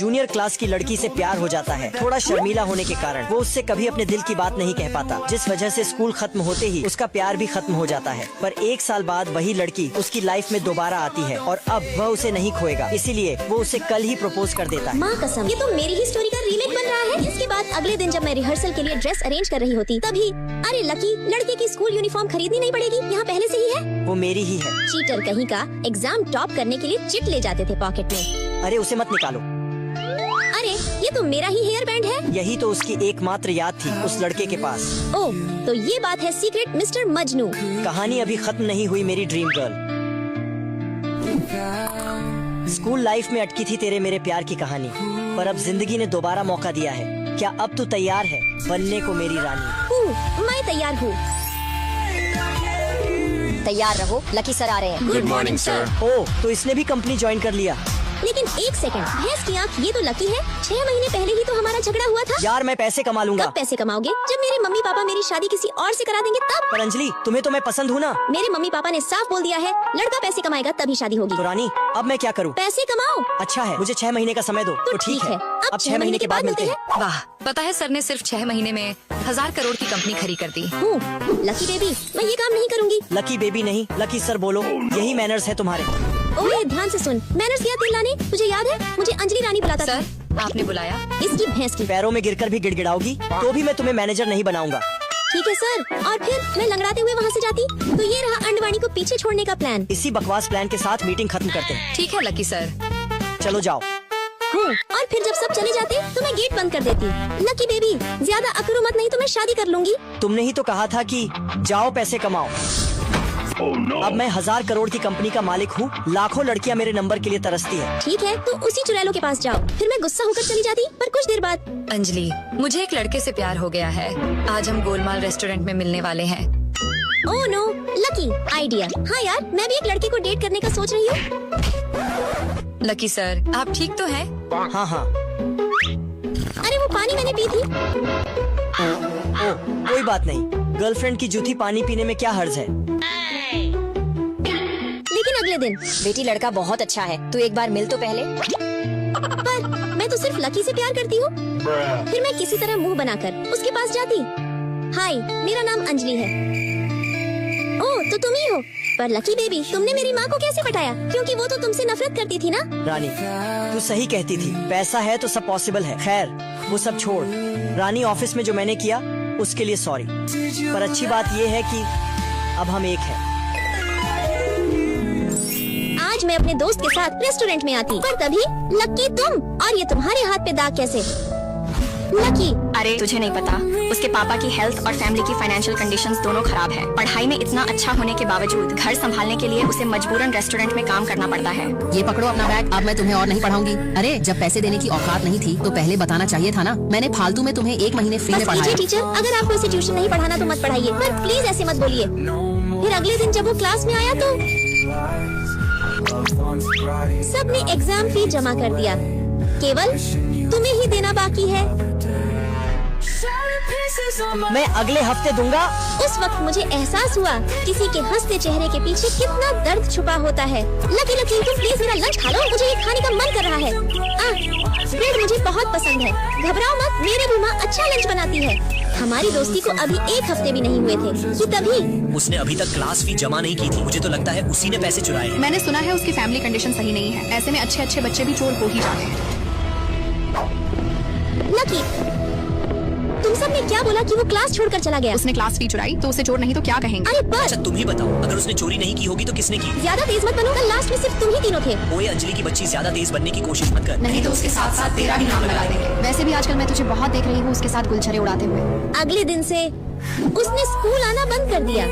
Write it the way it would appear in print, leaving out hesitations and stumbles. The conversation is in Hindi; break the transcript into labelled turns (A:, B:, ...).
A: जूनियर क्लास की लड़की से प्यार हो जाता है। थोड़ा शर्मीला होने के कारण वो उससे कभी अपने दिल की बात नहीं कह पाता, जिस वजह से स्कूल खत्म होते ही उसका प्यार भी खत्म हो जाता है। पर 1 साल बाद वही लड़की उसकी लाइफ में दोबारा आती है और अब वह उसे नहीं खोएगा, इसीलिए वो उसे कल ही प्रपोज कर देता है।
B: माँ कसम, ये तो मेरी ही स्टोरी का रीमेक बन रहा है। इसके बाद अगले दिन जब मैं रिहर्सल के लिए ड्रेस अरेंज कर रही होती, तभी अरे लकी, लड़के की स्कूल यूनिफॉर्म खरीदनी नहीं पड़ेगी, यहाँ पहले से ही है।
A: वो मेरी ही है।
B: चीटर कहीं का, एग्जाम टॉप करने के लिए चिट ले जाते थे पॉकेट में।
A: अरे उसे मत निकालो।
B: अरे ये तो मेरा ही हेयर बैंड है।
A: यही तो उसकी एकमात्र याद थी उस लड़के के पास।
B: ओह, तो ये बात है सीक्रेट मिस्टर मजनू।
A: कहानी अभी खत्म नहीं हुई मेरी ड्रीम गर्ल। स्कूल लाइफ में अटकी थी तेरे मेरे प्यार की कहानी, पर अब जिंदगी ने दोबारा मौका दिया है। क्या अब तू तैयार है बनने को मेरी रानी?
B: मैं तैयार हूँ।
C: तैयार रहो, लकी सर आ रहे हैं।
D: Good morning sir.
A: ओह, तो इसने भी कंपनी ज्वाइन कर लिया।
B: लेकिन एक सेकंड, भैंस की आँख, ये तो लकी है। 6 महीने पहले ही तो हमारा झगड़ा हुआ था।
A: यार मैं पैसे कमा लूंगा।
B: कब पैसे कमाओगे? जब मेरे मम्मी पापा मेरी शादी किसी और से करा देंगे तब।
A: पर अंजलि, तुम्हें तो मैं पसंद हूँ ना।
B: मेरे मम्मी पापा ने साफ बोल दिया है, लड़का पैसे कमाएगा तभी शादी होगी।
A: तो रानी, अब मैं क्या करूँ?
B: पैसे कमाओ।
A: अच्छा है, मुझे 6 महीने का समय दो। तो ठीक है, अब 6 महीने के बाद मिलते हैं।
D: वाह, पता है सर ने सिर्फ 6 महीने में 1000 करोड़ की कंपनी खड़ी कर दी।
B: लकी बेबी, मैं ये काम नहीं करूँगी।
A: लकी बेबी नहीं, लकी सर बोलो, यही मैनर्स है तुम्हारे।
B: ओए ध्यान से सुन, मैनर्स दिया तेल लाने। मुझे याद है, मुझे अंजलि रानी बुलाता था।
D: सर, आपने बुलाया?
B: इसकी भैंस की।
A: पैरों में गिरकर भी गिड़गिड़ाओगी तो भी मैं तुम्हें मैनेजर नहीं बनाऊंगा।
B: ठीक है सर। और फिर मैं लंगड़ाते हुए वहाँ से जाती, तो ये रहा अंडवाणी को पीछे छोड़ने का प्लान।
A: इसी बकवास प्लान के साथ मीटिंग खत्म करते हैं।
D: ठीक है लकी सर।
A: चलो जाओ।
B: और फिर जब सब चले जाते तो मैं गेट बंद कर देती। लकी बेबी, ज्यादा अकड़ो मत, नहीं तो मैं शादी कर लूंगी।
A: तुमने ही तो कहा था कि जाओ पैसे कमाओ। अब मैं 1000 करोड़ की कंपनी का मालिक हूँ। लाखों लड़कियाँ मेरे नंबर के लिए तरसती है।
B: ठीक है, तो उसी चुड़ैलों के पास जाओ। फिर मैं गुस्सा होकर चली जाती, पर कुछ देर बाद।
D: अंजलि, मुझे एक लड़के से प्यार हो गया है। आज हम गोलमाल रेस्टोरेंट में मिलने वाले हैं।
B: Oh no, lucky idea. हाँ यार, मैं भी एक लड़के को डेट करने का सोच रही हूँ।
D: लकी सर, आप ठीक तो हैं?
A: हाँ हाँ।
B: अरे वो पानी मैंने पी थी।
A: ओह, कोई बात नहीं। गर्लफ्रेंड की जूठी पानी पीने में क्या हर्ज है?
B: लेकिन अगले दिन,
C: बेटी लड़का बहुत अच्छा है, तू एक बार मिल तो पहले।
B: पर मैं तो सिर्फ लकी से प्यार करती हूँ। फिर मैं किसी तरह मुंह बनाकर उसके पास जाती। हाय, मेरा नाम अंजलि है। ओह, तो तुम ही हो। पर लकी बेबी, तुमने मेरी माँ को कैसे पटाया? क्योंकि वो तो तुमसे नफरत करती थी ना।
A: रानी, तू सही कहती थी, पैसा है तो सब पॉसिबल है। खैर वो सब छोड़। रानी, ऑफिस में जो मैंने किया उसके लिए सॉरी, पर अच्छी बात ये है कि अब हम एक हैं।
B: आज मैं अपने दोस्त के साथ रेस्टोरेंट में आती, पर तभी लकी तुम, और ये तुम्हारे हाथ पे दाग कैसे? लकी,
E: अरे तुझे नहीं पता, उसके पापा की हेल्थ और फैमिली की फाइनेंशियल कंडीशंस दोनों खराब है। पढ़ाई में इतना अच्छा होने के बावजूद घर संभालने के लिए उसे मजबूरन रेस्टोरेंट में काम करना पड़ता है।
F: ये पकड़ो अपना बैग, अब मैं तुम्हें और नहीं पढ़ाऊंगी। अरे जब पैसे देने की औकात नहीं थी तो पहले बताना चाहिए था ना। मैंने फालतू में तुम्हें 1 महीने फ्री में
B: बस
F: पढ़ाया।
B: कीजिए टीचर, अगर आपको इसे ट्यूशन नहीं पढ़ाना तो मत पढ़ाइए, पर प्लीज ऐसे मत बोलिए। फिर अगले दिन जब वो क्लास में आया तो सबने एग्जाम फी जमा कर दिया, केवल तुम्हें ही देना बाकी है।
A: मैं अगले हफ्ते दूंगा।
B: उस वक्त मुझे एहसास हुआ किसी के हंसते चेहरे के पीछे कितना दर्द छुपा होता है। लकी लकी, तुम प्लीज मेरा लंच खा लो, मुझे ये खाने का मन कर रहा है। ब्रेड मुझे बहुत पसंद है। घबराओ मत, मेरे भी माँ अच्छा लंच बनाती है। हमारी दोस्ती को अभी 1 हफ्ते भी नहीं हुए थे कि तभी
G: उसने अभी तक क्लास फी जमा नहीं की थी। मुझे तो लगता है उसी ने पैसे चुराए हैं।
E: मैंने सुना है उसकी फैमिली कंडीशन सही नहीं है, ऐसे में अच्छे अच्छे बच्चे भी चोर हो ही जाते हैं।
B: लकी, तुम सब ने क्या बोला कि वो क्लास छोड़कर चला गया?
E: उसने क्लास फी चुराई तो उसे चोर नहीं तो क्या कहेंगे?
B: अरे पर
G: अच्छा तुम ही बताओ, अगर उसने चोरी नहीं की होगी तो किसने की?
B: ज्यादा तेज मत बनो, कल लास्ट में सिर्फ तुम ही तीनों थे।
G: ओए अंजलि की बच्ची, ज्यादा तेज बनने की कोशिश मत कर।
E: नहीं तो उसके साथ साथ तेरा भी नाम लगा देंगे। वैसे भी आजकल मैं तुझे बहुत देख रही हूँ उसके साथ गुलछरे उड़ाते हुए।
B: अगले दिन से उसने स्कूल आना बंद कर दिया।